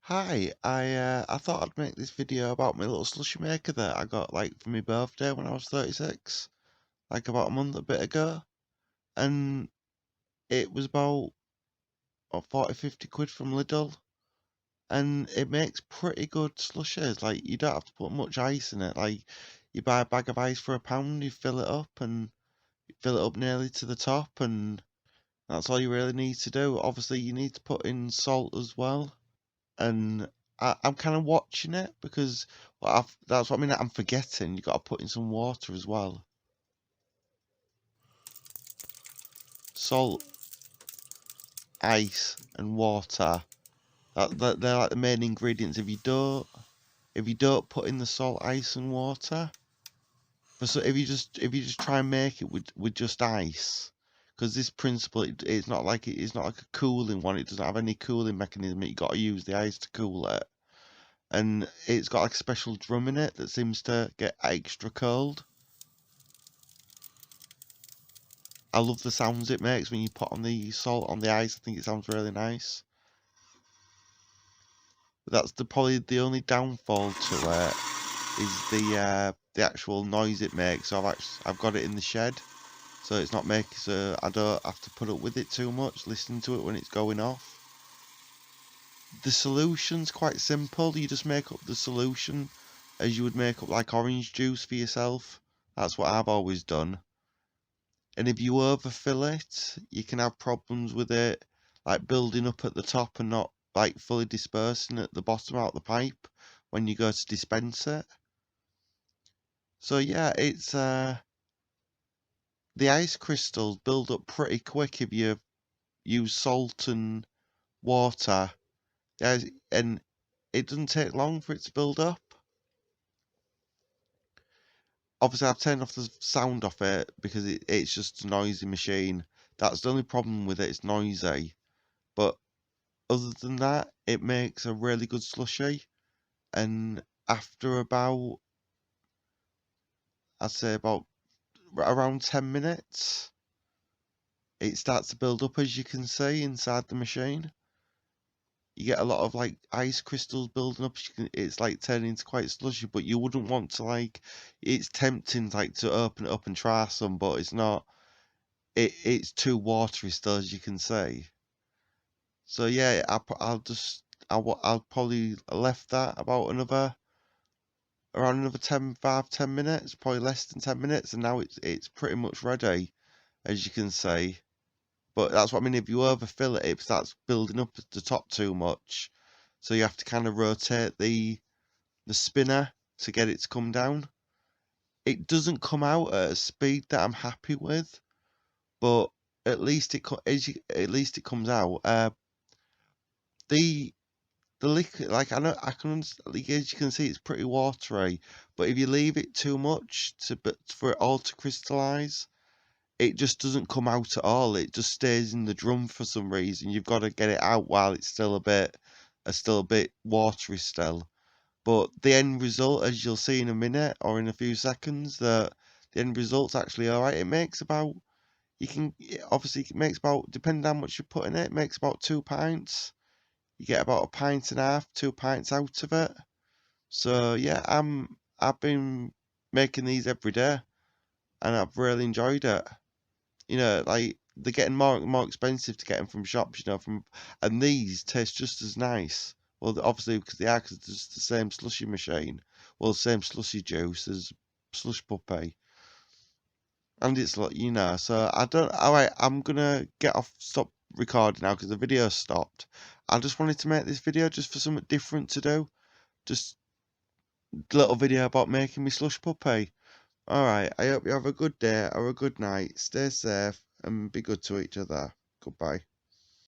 Hi, I thought I'd make this video about my little slushy maker that I got for my birthday when I was 36, about a month a bit ago, and it was about 40-50 quid from Lidl, and it makes pretty good slushies. You don't have to put much ice in it. You buy a bag of ice for £1, you fill it up and you fill it up nearly to the top, and that's all you really need to do. Obviously, you need to put in salt as well. And I'm kind of watching it because that's what I mean. I'm forgetting. You got to put in some water as well. Salt, ice, and water. They're like the main ingredients. If you don't put in the salt, ice, and water, if you just try and make it with just ice, because this principle it's not like a cooling one. It doesn't have any cooling mechanism. You got to use the ice to cool it. And it's got a special drum in it that seems to get extra cold. I love the sounds it makes when you put on the salt on the ice. I think it sounds really nice. But that's probably the only downfall to it is the actual noise it makes. So I've got it in the shed, so it's not making so I don't have to put up with it too much. Listening to it when it's going off. The solution's quite simple. You just make up the solution as you would make up orange juice for yourself. That's what I've always done. And if you overfill it, you can have problems with it, building up at the top and not fully dispersing at the bottom out the pipe when you go to dispense it. So yeah, it's the ice crystals build up pretty quick if you use salt and water. Yeah, and it doesn't take long for it to build up. Obviously, I've turned off the sound off it because it's just a noisy machine. That's the only problem with it. It's noisy. But other than that, it makes a really good slushy. And after I'd say about around 10 minutes, it starts to build up as you can see inside the machine. You get a lot of ice crystals building up. It's turning into quite slushy, but you wouldn't want to it's tempting to open it up and try some, but it's not. It's too watery still, as you can see. So yeah, I'll probably left that about around another 10 minutes, probably less than 10 minutes, and now it's pretty much ready, as you can see. But that's what I mean. If you overfill it, it starts building up at the top too much, so you have to kind of rotate the spinner to get it to come down. It doesn't come out at a speed that I'm happy with, but at least at least it comes out. The the liquid, I can understand, as you can see, it's pretty watery. But if you leave it too much for it all to crystallize, it just doesn't come out at all. It just stays in the drum for some reason. You've got to get it out while it's still a bit watery still. But the end result, as you'll see in a minute or in a few seconds, the end result's actually all right. It makes about obviously it makes about, depending on how much you put in it, it makes about 2 pints. You get about a pint and a half, 2 pints out of it. So yeah, I've been making these every day, and I've really enjoyed it. They're getting more expensive to get them from shops, and these taste just as nice. Well, obviously because it's the same slushy machine, well, same slushy juice as slush puppy, and it's So I don't. All right, I'm gonna stop recording now because the video stopped. I just wanted to make this video just for something different to do. Just a little video about making me slush puppy. Alright, I hope you have a good day or a good night. Stay safe and be good to each other. Goodbye.